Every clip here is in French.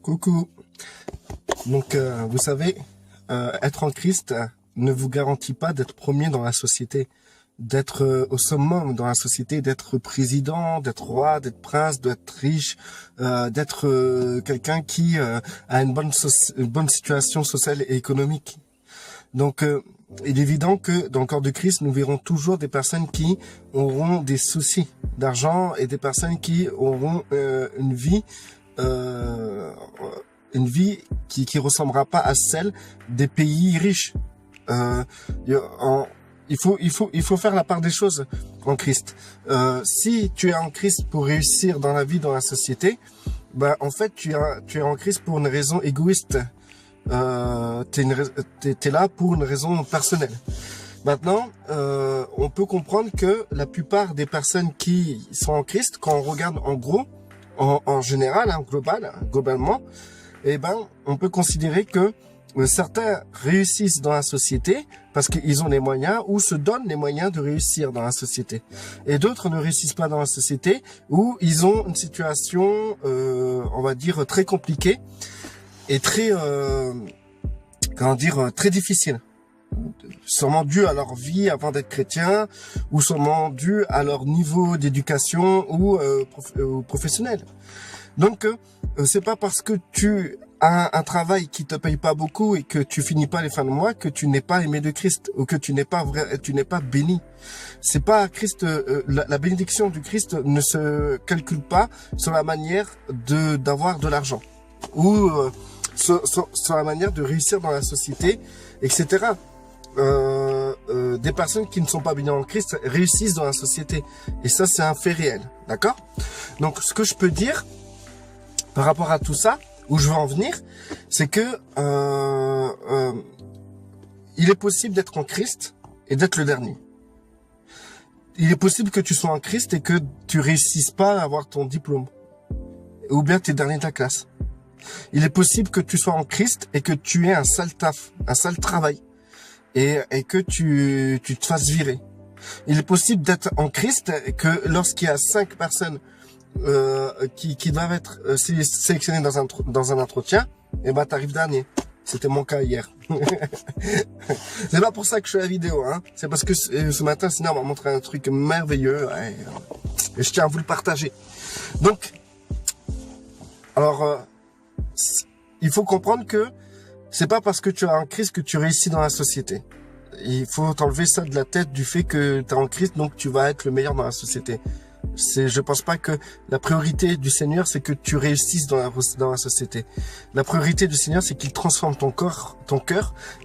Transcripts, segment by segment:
Coucou. Donc, vous savez, être en Christ ne vous garantit pas d'être premier dans la société, d'être au summum dans la société, d'être président, d'être roi, d'être prince, d'être riche, d'être quelqu'un qui a une bonne situation sociale et économique. Donc, il est évident que dans le corps de Christ, nous verrons toujours des personnes qui auront des soucis d'argent et des personnes qui auront une vie qui ressemblera pas à celle des pays riches. Il faut faire la part des choses en Christ. Si tu es en Christ pour réussir dans la vie, dans la société, bah en fait tu es en Christ pour une raison égoïste. T'es là pour une raison personnelle. Maintenant, on peut comprendre que la plupart des personnes qui sont en Christ, quand on regarde en gros, en général, globalement, eh ben, on peut considérer que certains réussissent dans la société parce qu'ils ont les moyens ou se donnent les moyens de réussir dans la société. Et d'autres ne réussissent pas dans la société ou ils ont une situation, on va dire, très compliquée et très, très difficile. Sûrement dû à leur vie avant d'être chrétien ou sûrement dû à leur niveau d'éducation ou professionnel. Donc, c'est pas parce que tu as un travail qui te paye pas beaucoup et que tu finis pas les fins de mois que tu n'es pas aimé de Christ ou que tu n'es pas béni. C'est pas Christ, la bénédiction du Christ ne se calcule pas sur la manière d'avoir de l'argent ou sur la manière de réussir dans la société, etc. Des personnes qui ne sont pas bénies en Christ réussissent dans la société. Et ça, c'est un fait réel. D'accord? Donc, ce que je peux dire par rapport à tout ça, où je veux en venir, c'est que il est possible d'être en Christ et d'être le dernier. Il est possible que tu sois en Christ et que tu réussisses pas à avoir ton diplôme. Ou bien tu es dernier de ta classe. Il est possible que tu sois en Christ et que tu aies un sale taf, un sale travail. Et que tu te fasses virer. Il est possible d'être en Christ et que lorsqu'il y a 5 personnes qui doivent être sélectionnées dans un entretien, et ben t'arrives dernier. C'était mon cas hier. C'est pas pour ça que je fais la vidéo, hein. C'est parce que ce matin, sinon, on m'a montré un truc merveilleux et je tiens à vous le partager. Donc, alors, il faut comprendre que c'est pas parce que tu es en Christ que tu réussis dans la société. Il faut t'enlever ça de la tête du fait que tu es en Christ, donc tu vas être le meilleur dans la société. Je pense pas que la priorité du Seigneur, c'est que tu réussisses dans la société. La priorité du Seigneur, c'est qu'il transforme ton cœur,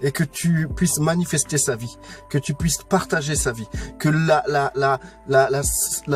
et que tu puisses manifester sa vie, que tu puisses partager sa vie, que la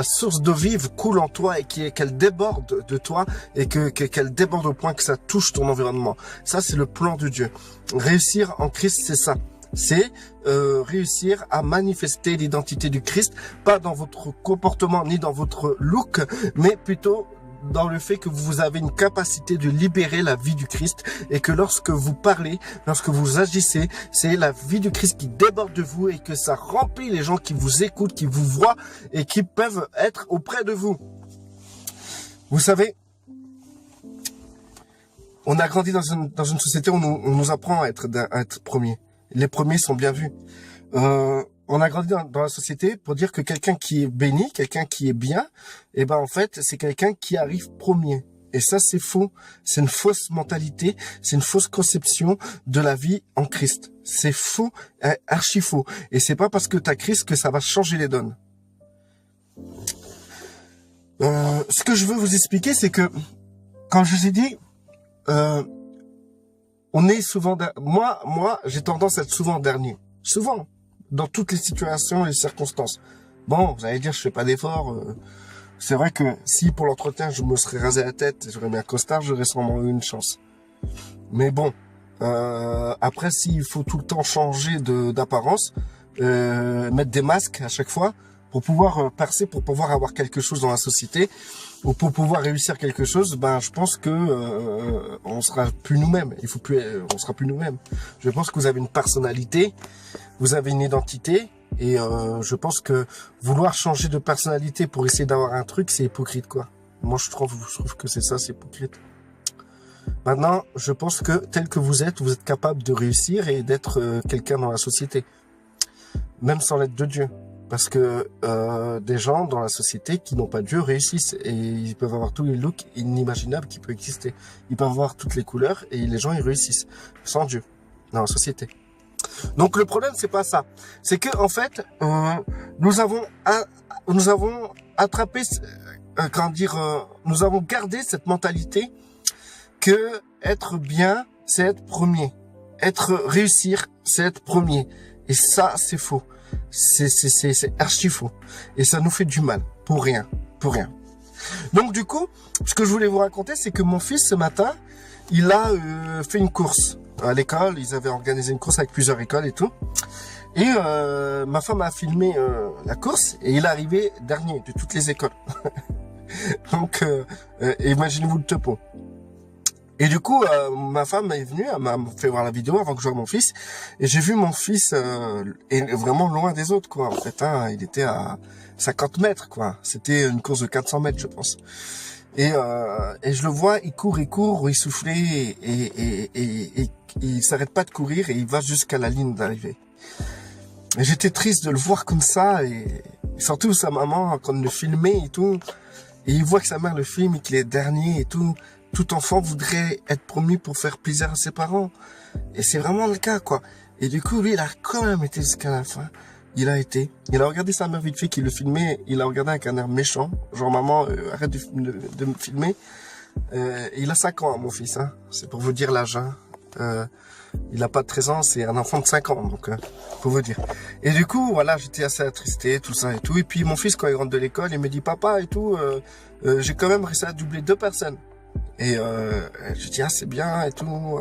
source d'eau vive coule en toi et qu'elle déborde de toi et qu'elle déborde au point que ça touche ton environnement. Ça, c'est le plan de Dieu. Réussir en Christ, c'est ça. C'est réussir à manifester l'identité du Christ, pas dans votre comportement ni dans votre look, mais plutôt dans le fait que vous avez une capacité de libérer la vie du Christ et que lorsque vous parlez, lorsque vous agissez, c'est la vie du Christ qui déborde de vous et que ça remplit les gens qui vous écoutent, qui vous voient et qui peuvent être auprès de vous. Vous savez, on a grandi dans une société où on nous apprend à être premier. Les premiers sont bien vus. On a grandi dans la société pour dire que quelqu'un qui est béni, quelqu'un qui est bien, eh ben en fait, c'est quelqu'un qui arrive premier. Et ça, c'est faux. C'est une fausse mentalité, c'est une fausse conception de la vie en Christ. C'est faux, archi faux. Et c'est pas parce que tu as Christ que ça va changer les donnes. Ce que je veux vous expliquer, c'est que quand je vous ai dit, on est souvent, moi, j'ai tendance à être souvent dernier. Souvent. Dans toutes les situations et les circonstances. Bon, vous allez dire, je fais pas d'effort. C'est vrai que si pour l'entretien, je me serais rasé la tête, j'aurais mis un costard, j'aurais sûrement eu une chance. Mais bon, après, s'il faut tout le temps changer d'apparence, mettre des masques à chaque fois, pour pouvoir percer, pour pouvoir avoir quelque chose dans la société, ou pour pouvoir réussir quelque chose, ben je pense que on sera plus nous-mêmes. On sera plus nous-mêmes. Je pense que vous avez une personnalité, vous avez une identité, et je pense que vouloir changer de personnalité pour essayer d'avoir un truc, c'est hypocrite, quoi. Moi, je trouve que c'est ça, c'est hypocrite. Maintenant, je pense que tel que vous êtes capable de réussir et d'être quelqu'un dans la société, même sans l'aide de Dieu. Parce que des gens dans la société qui n'ont pas Dieu réussissent et ils peuvent avoir tous les looks inimaginables qui peuvent exister. Ils peuvent avoir toutes les couleurs et les gens ils réussissent sans Dieu dans la société. Donc le problème c'est pas ça, c'est que en fait nous avons attrapé, nous avons gardé cette mentalité que être bien c'est être premier, réussir c'est être premier et ça c'est faux. C'est archi faux. Et ça nous fait du mal. Pour rien. Donc du coup, ce que je voulais vous raconter, c'est que mon fils, ce matin, il a fait une course. À l'école, ils avaient organisé une course avec plusieurs écoles et tout. Et ma femme a filmé la course et il est arrivé dernier de toutes les écoles. Donc, imaginez-vous le topo. Et du coup, ma femme est venue, elle m'a fait voir la vidéo avant que je voie mon fils. Et j'ai vu mon fils vraiment loin des autres, quoi. En fait, hein, il était à 50 mètres, quoi. C'était une course de 400 mètres, je pense. Et je le vois, il court, il soufflait et il s'arrête pas de courir et il va jusqu'à la ligne d'arrivée. Et j'étais triste de le voir comme ça et surtout sa maman, quand le filmait et tout, et il voit que sa mère le filme et qu'il est dernier et tout. Tout enfant voudrait être promu pour faire plaisir à ses parents. Et c'est vraiment le cas, quoi. Et du coup, lui, il a quand même été jusqu'à la fin. Il a regardé sa mère vite fait qui le filmait. Il a regardé avec un air méchant. Genre, maman, arrête de me filmer. Il a 5 ans, mon fils, hein. C'est pour vous dire l'âge, hein. Il a pas de 13 ans, c'est un enfant de 5 ans, donc, pour vous dire. Et du coup, voilà, j'étais assez attristé, tout ça et tout. Et puis, mon fils, quand il rentre de l'école, il me dit, papa et tout, j'ai quand même réussi à doubler 2 personnes. Et je dis ah c'est bien et tout.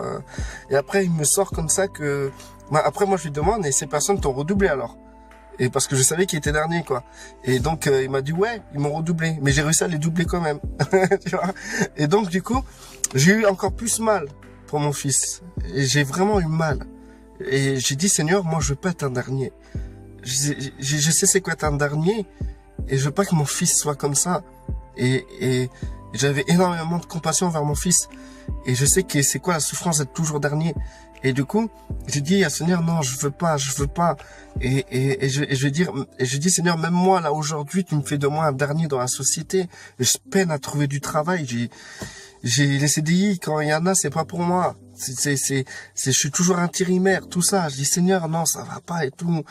Et après il me sort comme ça que après moi je lui demande et ces personnes t'ont redoublé alors. Et parce que je savais qu'il était dernier quoi. Et donc il m'a dit ouais ils m'ont redoublé mais j'ai réussi à les doubler quand même. Tu vois. Et donc du coup j'ai eu encore plus mal pour mon fils. Et j'ai vraiment eu mal. Et j'ai dit Seigneur moi je veux pas être un dernier. Je sais c'est quoi être un dernier et je veux pas que mon fils soit comme ça. Et j'avais énormément de compassion envers mon fils. Et je sais que c'est quoi la souffrance d'être toujours dernier. Et du coup, j'ai dit à Seigneur, non, je veux pas. Et je dis, Seigneur, même moi, là, aujourd'hui, tu me fais de moi un dernier dans la société. Je peine à trouver du travail. J'ai les CDI, quand il y en a, c'est pas pour moi. Je suis toujours intérimaire, tout ça. Je dis, Seigneur, non, ça va pas et tout.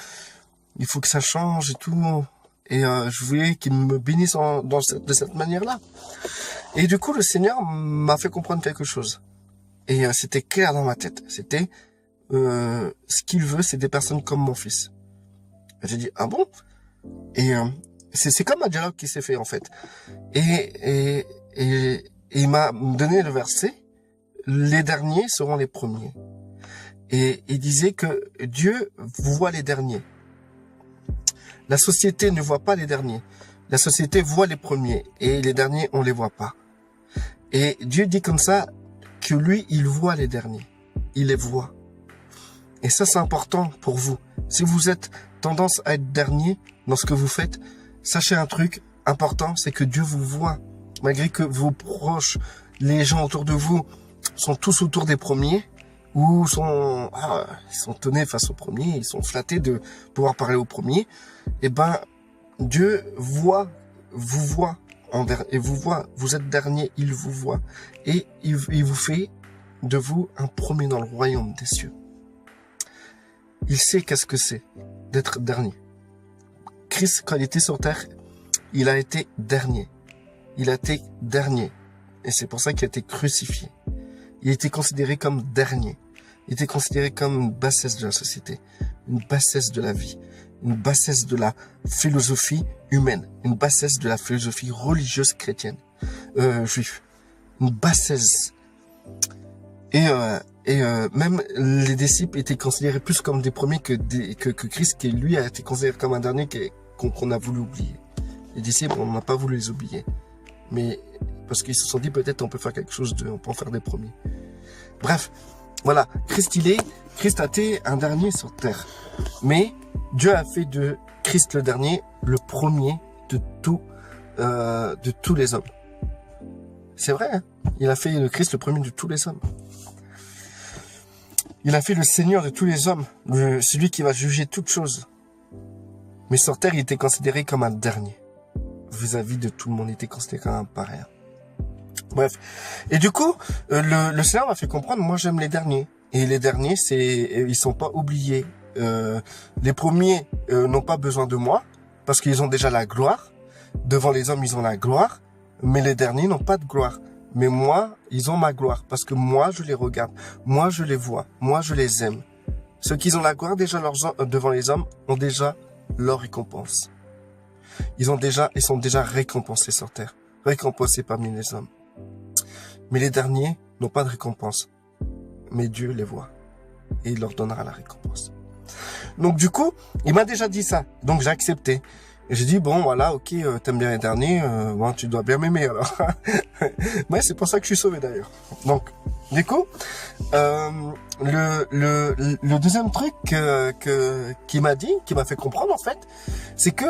Il faut que ça change et tout. Et je voulais qu'il me bénisse de cette manière-là. Et du coup, le Seigneur m'a fait comprendre quelque chose. Et c'était clair dans ma tête. C'était ce qu'il veut, c'est des personnes comme mon fils. J'ai dit ah bon. Et c'est comme un dialogue qui s'est fait en fait. Et il m'a donné le verset. Les derniers seront les premiers. Et il disait que Dieu voit les derniers. La société ne voit pas les derniers. La société voit les premiers. Et les derniers, on les voit pas. Et Dieu dit comme ça que lui, il voit les derniers. Il les voit. Et ça, c'est important pour vous. Si vous êtes tendance à être dernier dans ce que vous faites, sachez un truc important, c'est que Dieu vous voit. Malgré que vos proches, les gens autour de vous, sont tous autour des premiers, ou ils sont tenus face aux premiers, ils sont flattés de pouvoir parler aux premiers, et ben, Dieu vous voit, et vous êtes dernier, il vous voit, et il vous fait de vous un premier dans le royaume des cieux. Il sait qu'est-ce que c'est d'être dernier. Christ, quand il était sur terre, il a été dernier. Il a été dernier. Et c'est pour ça qu'il a été crucifié. Il a été considéré comme dernier. Il était considéré comme une bassesse de la société, une bassesse de la vie, une bassesse de la philosophie humaine, une bassesse de la philosophie religieuse chrétienne, juive, une bassesse. Et même les disciples étaient considérés plus comme des premiers que Christ, qui lui a été considéré comme un dernier qu'on a voulu oublier. Les disciples, on n'a pas voulu les oublier. Mais parce qu'ils se sont dit peut-être on peut faire quelque chose on peut en faire des premiers. Bref, voilà, Christ a été un dernier sur terre. Mais Dieu a fait de Christ le dernier le premier de tous les hommes. C'est vrai, hein. Il a fait le Christ le premier de tous les hommes. Il a fait le Seigneur de tous les hommes, celui qui va juger toutes choses. Mais sur terre, il était considéré comme un dernier. Vis-à-vis de tout le monde, il était considéré comme un pareil. Bref. Et du coup, le Seigneur m'a fait comprendre, moi j'aime les derniers. Et les derniers, ils sont pas oubliés. Les premiers n'ont pas besoin de moi, parce qu'ils ont déjà la gloire. Devant les hommes, ils ont la gloire. Mais les derniers n'ont pas de gloire. Mais moi, ils ont ma gloire, parce que moi, je les regarde. Moi, je les vois. Moi, je les aime. Ceux qui ont la gloire déjà devant les hommes ont déjà leur récompense. Ils sont déjà récompensés sur terre. Récompensés parmi les hommes. Mais les derniers n'ont pas de récompense. Mais Dieu les voit. Et il leur donnera la récompense. Donc du coup, il m'a déjà dit ça. Donc j'ai accepté. Et j'ai dit, bon voilà, ok, t'aimes bien les derniers, bon, tu dois bien m'aimer alors. Ouais, c'est pour ça que je suis sauvé d'ailleurs. Donc, du coup, le deuxième truc qu'il m'a dit, qui m'a fait comprendre en fait, c'est que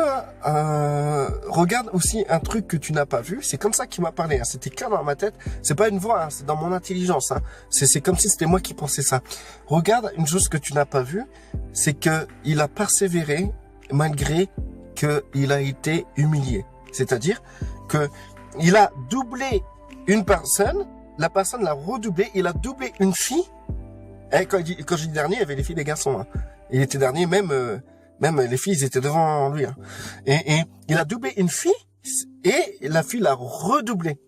regarde aussi un truc que tu n'as pas vu. C'est comme ça qu'il m'a parlé. Hein. C'était clair dans ma tête. C'est pas une voix, hein, c'est dans mon intelligence. Hein. C'est comme si c'était moi qui pensais ça. Regarde une chose que tu n'as pas vue, c'est que il a persévéré malgré qu'il a été humilié. C'est-à-dire que il a doublé une personne, la personne l'a redoublé, il a doublé une fille. Et quand je dis dernier, il y avait les filles et les garçons. Hein. Il était dernier, même les filles, ils étaient devant lui. Hein. Et il a doublé une fille et la fille l'a redoublé.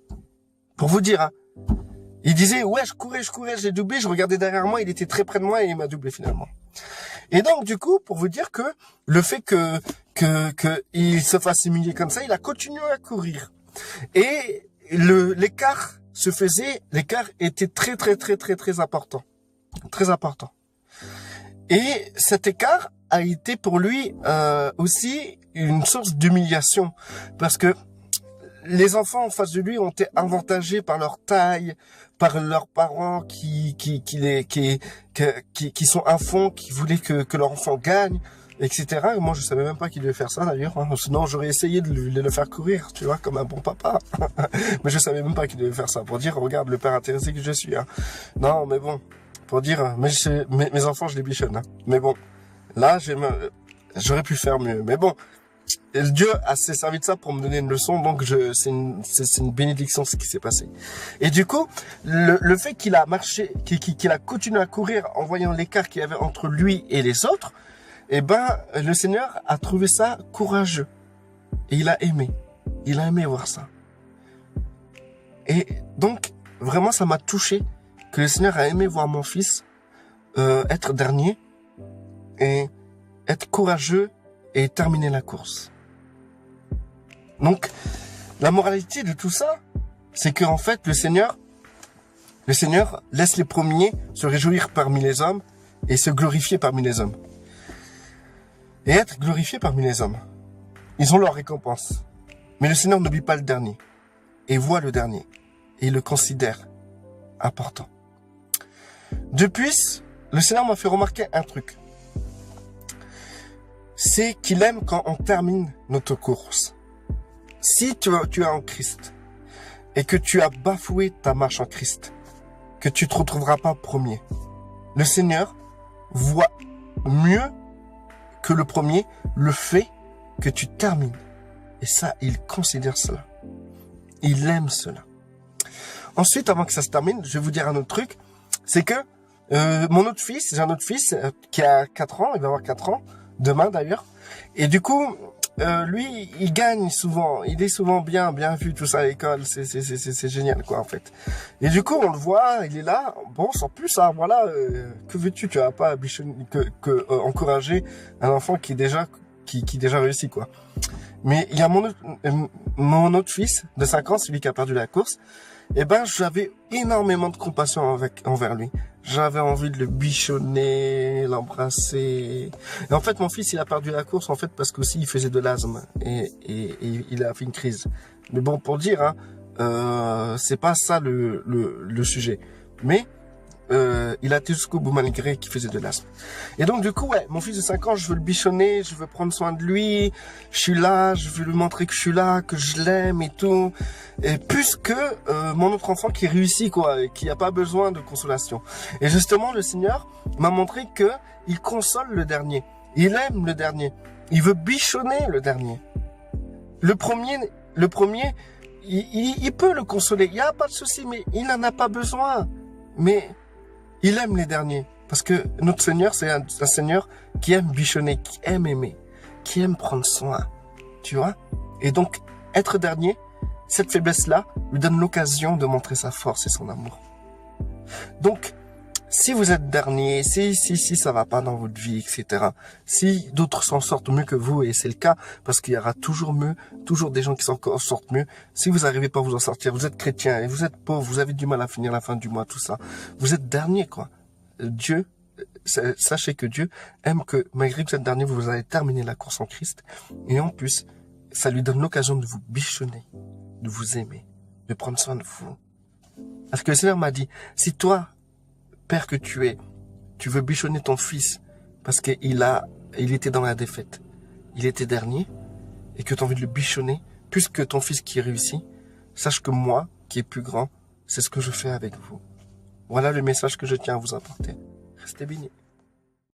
Pour vous dire, hein. Il disait, ouais, je courais, j'ai doublé, je regardais derrière moi, il était très près de moi et il m'a doublé finalement. Et donc, du coup, pour vous dire que le fait que il se fasse humilier comme ça, il a continué à courir. Et l'écart était très important. Très important. Et cet écart a été pour lui aussi une source d'humiliation. Parce que les enfants en face de lui ont été avantagés par leur taille, par leurs parents qui sont à fond, qui voulaient que leur enfant gagne, etc. Et moi, je savais même pas qu'il devait faire ça d'ailleurs. Hein. Sinon, j'aurais essayé de le faire courir, tu vois, comme un bon papa. Mais je savais même pas qu'il devait faire ça pour dire, regarde le père intéressé que je suis. Hein. Non, mais bon, pour dire, mes enfants, je les bichonne. Hein. Mais bon, là, j'aurais pu faire mieux. Mais bon. Et Dieu s'est servi de ça pour me donner une leçon, donc c'est une bénédiction ce qui s'est passé. Et du coup, le fait qu'il a marché, qu'il a continué à courir en voyant l'écart qu'il y avait entre lui et les autres, eh ben, le Seigneur a trouvé ça courageux. Et il a aimé voir ça. Et donc, vraiment, ça m'a touché que le Seigneur a aimé voir mon fils être dernier et être courageux et terminer la course. Donc, la moralité de tout ça, c'est que en fait, le Seigneur laisse les premiers se réjouir parmi les hommes et se glorifier parmi les hommes. Et être glorifié parmi les hommes. Ils ont leur récompense. Mais le Seigneur n'oublie pas le dernier. Et voit le dernier. Et il le considère important. Depuis, le Seigneur m'a fait remarquer un truc. C'est qu'il aime quand on termine notre course. Si tu es en Christ et que tu as bafoué ta marche en Christ, que tu te retrouveras pas premier, le Seigneur voit mieux que le premier le fait que tu termines. Et ça, il considère cela. Il aime cela. Ensuite, avant que ça se termine, je vais vous dire un autre truc. C'est que j'ai un autre fils qui a 4 ans, il va avoir 4 ans, demain d'ailleurs. Et du coup, lui, il gagne souvent, il est souvent bien vu, tout ça à l'école, c'est génial quoi en fait. Et du coup, on le voit, il est là, bon, sans plus, hein, voilà, que veux-tu, tu vas pas encourager un enfant qui déjà réussi quoi. Mais il y a mon autre fils de 5 ans, celui qui a perdu la course, eh ben, j'avais énormément de compassion envers lui. J'avais envie de le bichonner, l'embrasser. Et en fait, mon fils, il a perdu la course, en fait, parce qu'aussi, il faisait de l'asthme. Et il a fait une crise. Mais bon, pour dire, hein, c'est pas ça le sujet. Mais, il a été jusqu'au bout malgré qu'il faisait de l'asthme. Et donc du coup, ouais, mon fils de 5 ans, je veux le bichonner, je veux prendre soin de lui, je suis là, je veux lui montrer que je suis là, que je l'aime et tout. Et plus que mon autre enfant qui réussit, quoi, et qui n'a pas besoin de consolation. Et justement, le Seigneur m'a montré que il console le dernier, il aime le dernier, il veut bichonner le dernier. Le premier, il peut le consoler, il n'y a pas de souci, mais il n'en a pas besoin. Mais il aime les derniers. Parce que notre Seigneur, c'est un Seigneur qui aime bichonner, qui aime aimer, qui aime prendre soin. Tu vois? Et donc, être dernier, cette faiblesse-là, lui donne l'occasion de montrer sa force et son amour. Donc, si vous êtes dernier, si ça va pas dans votre vie, etc. Si d'autres s'en sortent mieux que vous, et c'est le cas, parce qu'il y aura toujours mieux, toujours des gens qui s'en sortent mieux. Si vous n'arrivez pas à vous en sortir, vous êtes chrétien et vous êtes pauvre, vous avez du mal à finir la fin du mois, tout ça. Vous êtes dernier, quoi. Dieu, sachez que Dieu aime que, malgré que vous êtes dernier, vous avez terminé la course en Christ. Et en plus, ça lui donne l'occasion de vous bichonner, de vous aimer, de prendre soin de vous. Parce que le Seigneur m'a dit, si toi, Père que tu es, tu veux bichonner ton fils parce qu'il était dans la défaite. Il était dernier et que tu as envie de le bichonner plus que ton fils qui réussit. Sache que moi, qui est plus grand, c'est ce que je fais avec vous. Voilà le message que je tiens à vous apporter. Restez bénis.